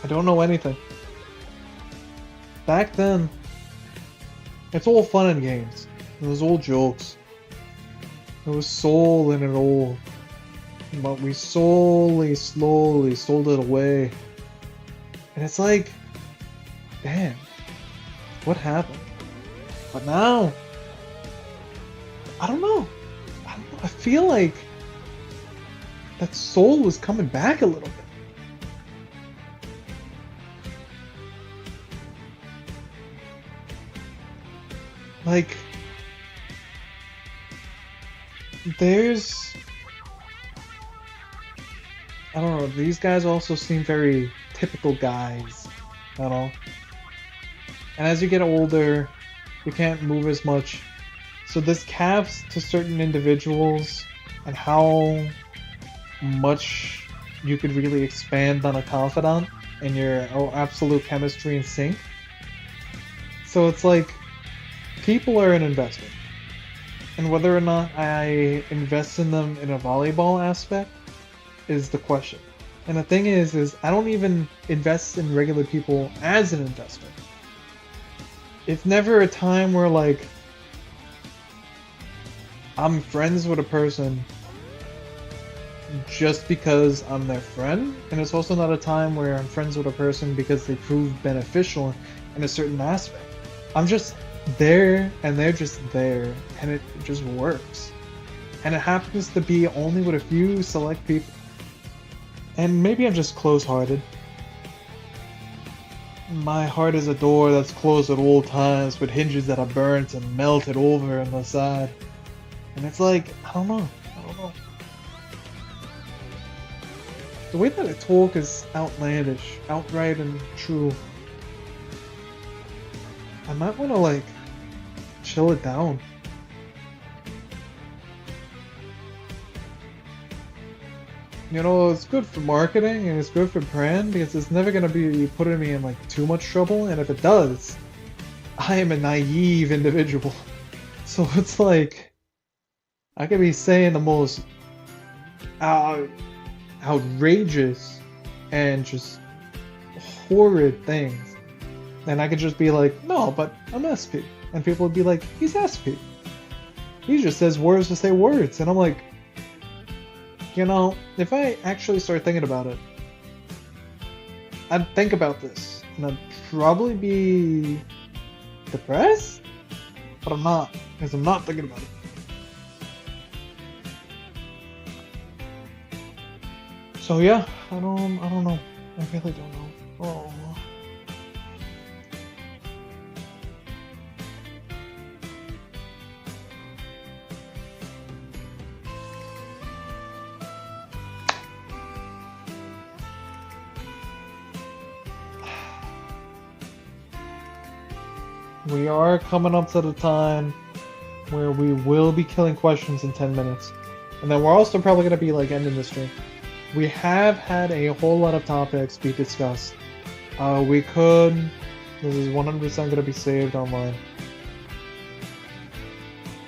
don't know anything. Back then, it's all fun and games. It was all jokes. There was soul in it all. But we slowly sold it away. And it's like, damn, what happened? But now, I don't know. I feel like that soul was coming back a little bit. Like, there's, I don't know, these guys also seem very typical guys, you know? And as you get older, you can't move as much. So this caps to certain individuals and how much you could really expand on a confidant and your absolute chemistry in sync. So it's like, people are an investment. And whether or not I invest in them in a volleyball aspect is the question. And the thing is I don't even invest in regular people as an investment. It's never a time where like I'm friends with a person just because I'm their friend, and it's also not a time where I'm friends with a person because they prove beneficial in a certain aspect. I'm just there and they're just there, and it just works. And it happens to be only with a few select people. And maybe I'm just close-hearted. My heart is a door that's closed at all times with hinges that are burnt and melted over on the side. And it's like, I don't know. The way that I talk is outlandish, outright and true. I might want to like chill it down. You know, it's good for marketing and it's good for brand because it's never going to be putting me in like too much trouble, and if it does, I am a naive individual. So it's like I could be saying the most outrageous and just horrid things, and I could just be like, no, but I'm SP, and people would be like, he's SP, he just says words to say words. And I'm like, you know, if I actually start thinking about it, I'd think about this and I'd probably be depressed, but I'm not, because I'm not thinking about it. So yeah, I don't know. I really don't know. Oh. We are coming up to the time where we will be killing questions in 10 minutes. And then we're also probably going to be like ending the stream. We have had a whole lot of topics be discussed. This is 100% going to be saved online.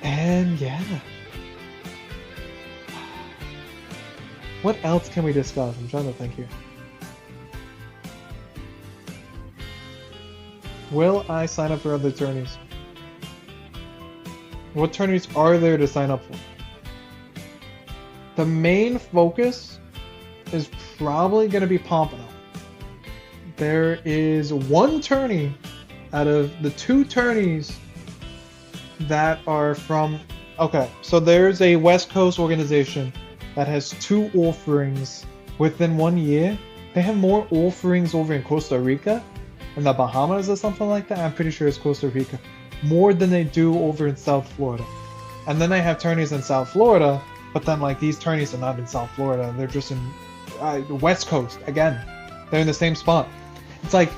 And yeah. What else can we discuss? I'm trying to think here. Will I sign up for other tourneys? What tourneys are there to sign up for? The main focus is probably going to be Pompano. There is one tourney out of the 2 tourneys that are from... Okay, so there's a West Coast organization that has 2 offerings within 1 year. They have more offerings over in Costa Rica and the Bahamas or something like that. I'm pretty sure it's Costa Rica. More than they do over in South Florida. And then they have tourneys in South Florida, but then like these tourneys are not in South Florida. They're just in the West Coast. Again, they're in the same spot. It's like,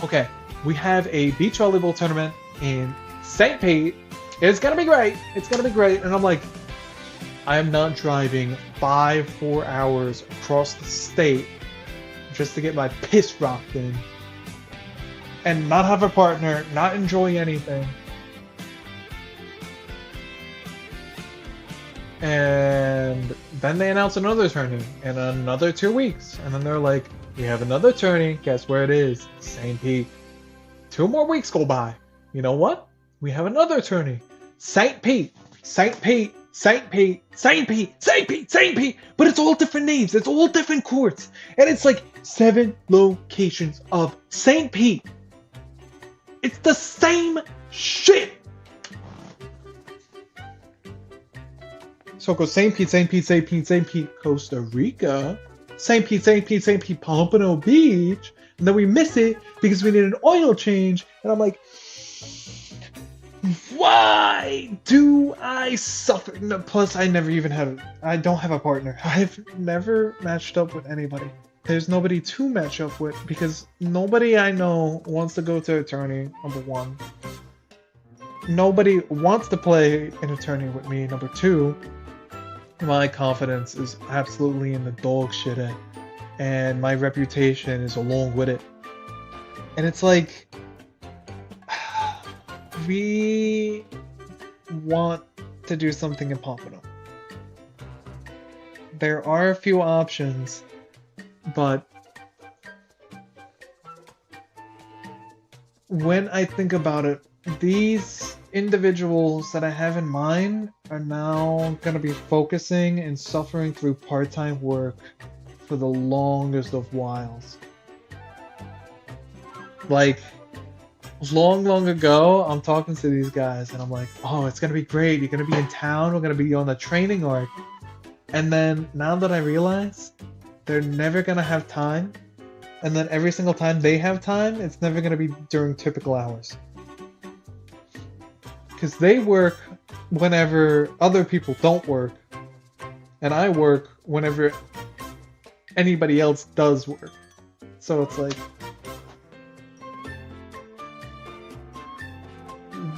okay, we have a beach volleyball tournament in St. Pete. It's gonna be great. It's gonna be great. And I'm like, I am not driving 4 hours across the state just to get my piss rocked in and not have a partner, not enjoy anything. And then they announce another tourney in another 2 weeks. And then they're like, we have another tourney. Guess where it is? St. Pete. 2 more weeks go by. You know what? We have another tourney. St. Pete. St. Pete. St. Pete. St. Pete. St. Pete. St. Pete. But it's all different names. It's all different courts. And it's like 7 locations of St. Pete. It's the same shit. So it goes St. Pete, St. Pete, St. Pete, St. Pete, Costa Rica, St. Pete, St. Pete, St. Pete, Pompano Beach, and then we miss it because we need an oil change. And I'm like, why do I suffer? No, plus, I don't have a partner. I've never matched up with anybody. There's nobody to match up with because nobody I know wants to go to a tourney, number 1. Nobody wants to play in a tourney with me, number 2. My confidence is absolutely in the dog shit, and my reputation is along with it. And it's like, we want to do something in Pompano. There are a few options, but when I think about it, these individuals that I have in mind are now going to be focusing and suffering through part-time work for the longest of whiles. Like, long ago, I'm talking to these guys and I'm like, oh, it's going to be great. You're going to be in town. We're going to be on the training arc. And then now that I realize they're never going to have time, and then every single time they have time, it's never going to be during typical hours. Because they work whenever other people don't work, and I work whenever anybody else does work. So it's like,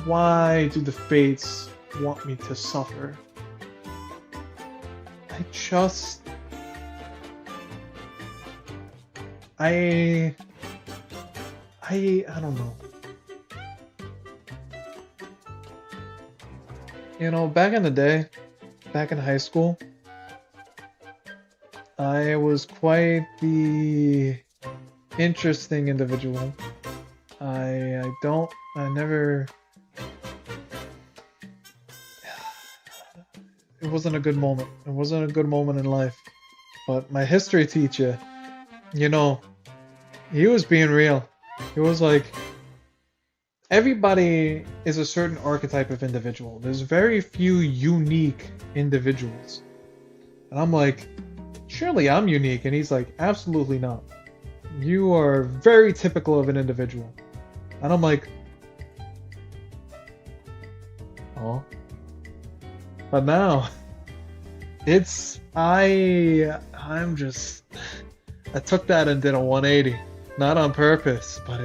why do the fates want me to suffer? I don't know. You know, back in the day, back in high school, I was quite the interesting individual. It wasn't a good moment. It wasn't a good moment in life. But my history teacher, you know, he was being real. He was like, everybody is a certain archetype of individual. There's very few unique individuals. And I'm like, surely I'm unique. And he's like, absolutely not. You are very typical of an individual. And I'm like, oh. But now, I took that and did a 180. Not on purpose, but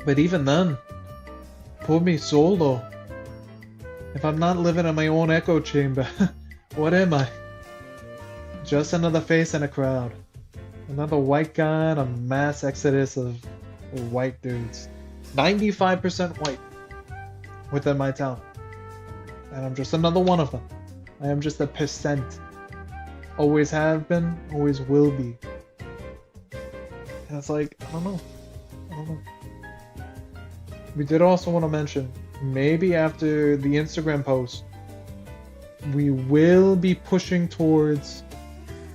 but even then, put me solo. If I'm not living in my own echo chamber, what am I? Just another face in a crowd. Another white guy in a mass exodus of white dudes. 95% white within my town. And I'm just another one of them. I am just a percent. Always have been, always will be. And it's like, I don't know. I don't know. We did also want to mention, maybe after the Instagram post, we will be pushing towards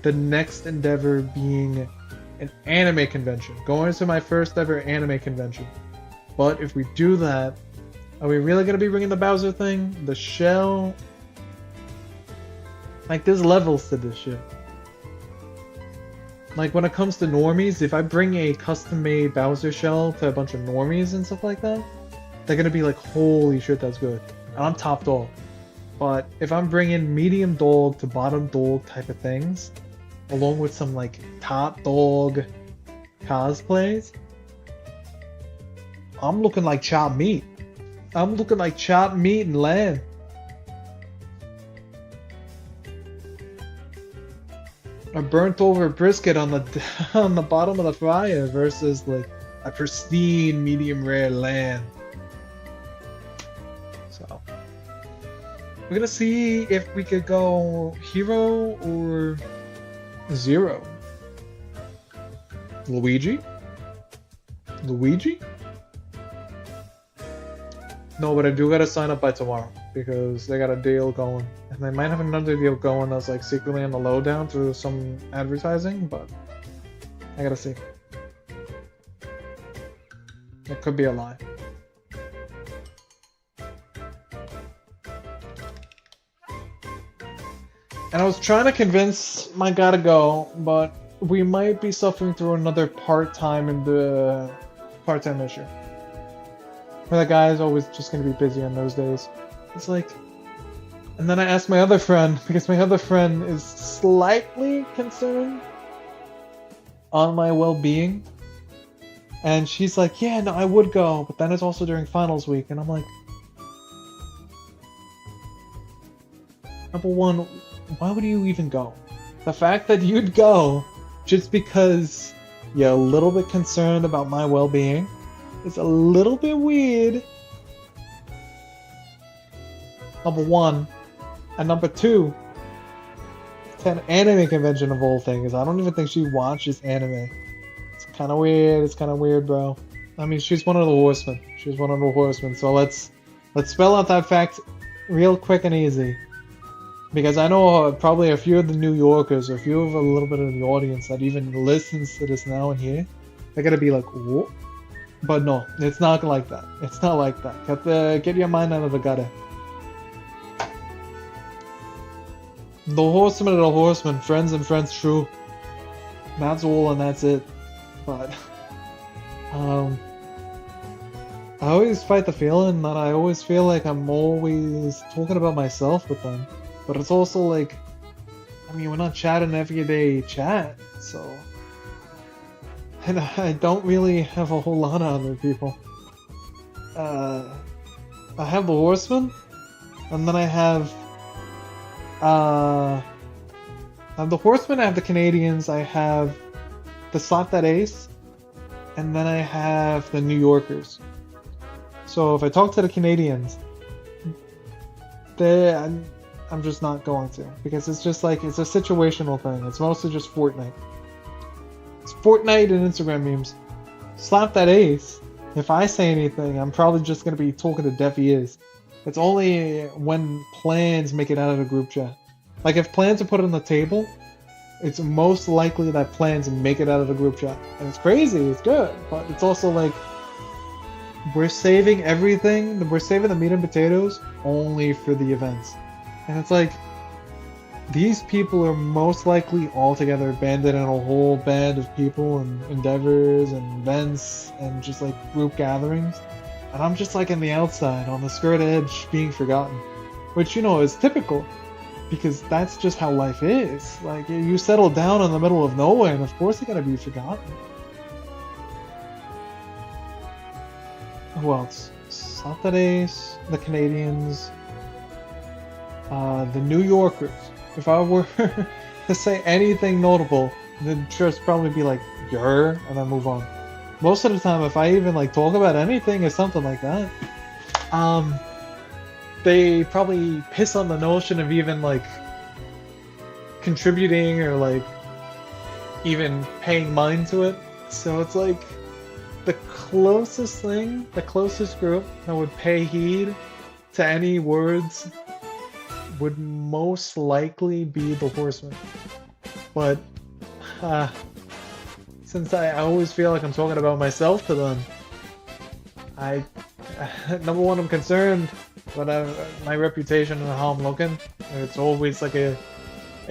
the next endeavor being an anime convention. Going to my first ever anime convention. But if we do that, are we really going to be bringing the Bowser thing? The shell? Like, there's levels to this shit. Like, when it comes to normies, if I bring a custom-made Bowser shell to a bunch of normies and stuff like that, they're gonna be like, holy shit, that's good. And I'm top dog. But if I'm bringing medium dog to bottom dog type of things, along with some, like, top dog cosplays, I'm looking like chopped meat. I'm looking like chopped meat and lamb. A burnt over brisket on the on the bottom of the fryer versus like a pristine medium rare lamb. So we're gonna see if we could go hero or zero. Luigi? Luigi? No, but I do gotta sign up by tomorrow because they got a deal going. And they might have another deal going that's like secretly on the lowdown through some advertising, but I gotta see. It could be a lie. And I was trying to convince my gotta go, but we might be suffering through another part-time in the part-time issue. Where the guy is always just going to be busy on those days. It's like... And then I asked my other friend, because my other friend is slightly concerned on my well-being. And she's like, yeah, no, I would go, but then it's also during finals week. And I'm like... Number one, why would you even go? The fact that you'd go just because you're a little bit concerned about my well-being, it's a little bit weird. Number one. And number two, it's an anime convention of all things. I don't even think she watches anime. It's kind of weird. It's kind of weird, bro. I mean, she's one of the horsemen. She's one of the horsemen. So let's spell out that fact real quick and easy. Because I know probably a few of the New Yorkers, or a few of a little bit of the audience that even listens to this now and here, they're gonna be like, whoa. But no, it's not like that. It's not like that. Get your mind out of the gutter. The horsemen are the horsemen. Friends and friends true. That's all and that's it. But, I always fight the feeling that I always feel like I'm always talking about myself with them. But it's also like, I mean, we're not chatting everyday chat, so... And I don't really have a whole lot of other people. I have the horsemen, and then I have the horsemen, I have the Canadians, I have the Slap That Ace, and then I have the New Yorkers. So if I talk to the Canadians, I'm just not going to, because it's just like, it's a situational thing. It's mostly just Fortnite. It's Fortnite and Instagram memes. Slap That Ace, if I say anything, I'm probably just going to be talking to deaf ears. It's only when plans make it out of the group chat. Like, if plans are put on the table, it's most likely that plans make it out of the group chat. And it's crazy, it's good, but it's also like, we're saving everything, we're saving the meat and potatoes only for the events. And it's like, these people are most likely all together, banded in a whole band of people and endeavors and events and just like group gatherings. And I'm just like on the outside, on the skirt edge, being forgotten. Which, you know, is typical. Because that's just how life is. Like, you settle down in the middle of nowhere and of course you're gonna be forgotten. Who else? Slap That Ace, the Canadians, the New Yorkers. If I were to say anything notable, then just probably be like, "Yer," and then move on. Most of the time, if I even like talk about anything or something like that, they probably piss on the notion of even like contributing or like even paying mind to it. So it's like, the closest thing, the closest group that would pay heed to any words would most likely be the Horsemen. But since I always feel like I'm talking about myself to them, number one, I'm concerned about my reputation and how I'm looking. It's always like a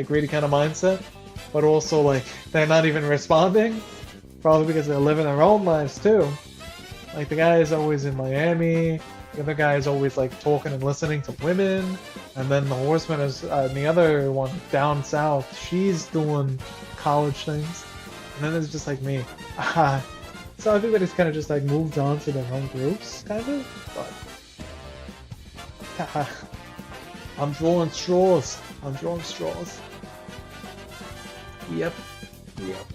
greedy kind of mindset, but also like they're not even responding, probably because they're living their own lives too. Like the guy is always in Miami, the other guy is always like talking and listening to women, and then the Horseman is the other one down south. She's doing college things, and then it's just like me. So everybody's kind of just like moved on to their own groups, kind of. But I'm drawing straws. I'm drawing straws. Yep. Yep.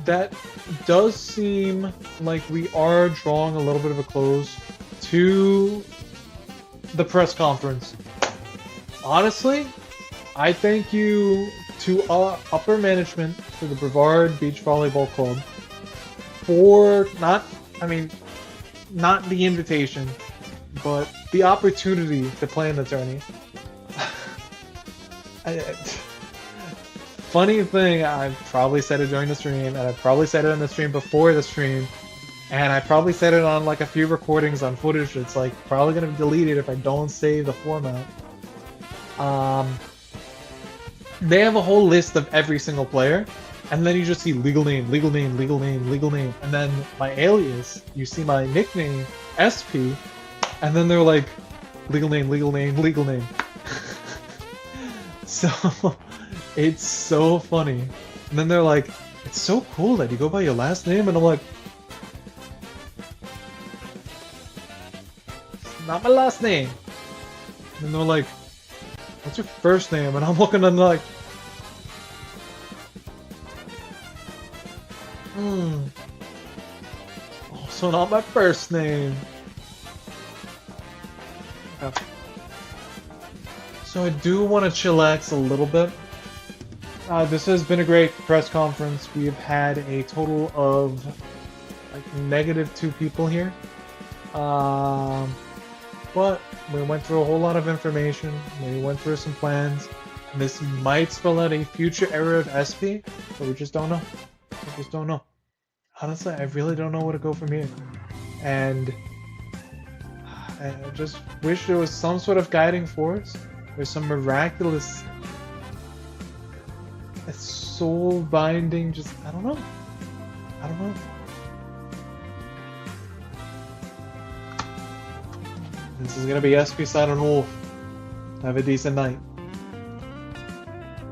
That does seem like we are drawing a little bit of a close to the press conference. Honestly, I thank you to upper management for the Brevard Beach Volleyball Club for not the invitation, but the opportunity to play in the tourney. Funny thing, I probably said it during the stream, and I probably said it on the stream before the stream, and I probably said it on like a few recordings on footage that's like probably gonna be deleted if I don't save the format. They have a whole list of every single player, and then you just see legal name, legal name, legal name, legal name, and then my alias, you see my nickname, SP, and then they're like, legal name, legal name, legal name. So, it's so funny. And then they're like, it's so cool that you go by your last name, and I'm like, it's not my last name. And they're like, what's your first name? And I'm looking and like, also not my first name. Okay. So I do want to chillax a little bit. This has been a great press conference. We have had a total of like -2 people here. But we went through a whole lot of information. We went through some plans. This might spell out a future era of SP, but we just don't know. We just don't know. Honestly, I really don't know where to go from here. And I just wish there was some sort of guiding force. There's some miraculous soul binding, just, I don't know. I don't know. This is gonna be SP Silent Wolf. Have a decent night.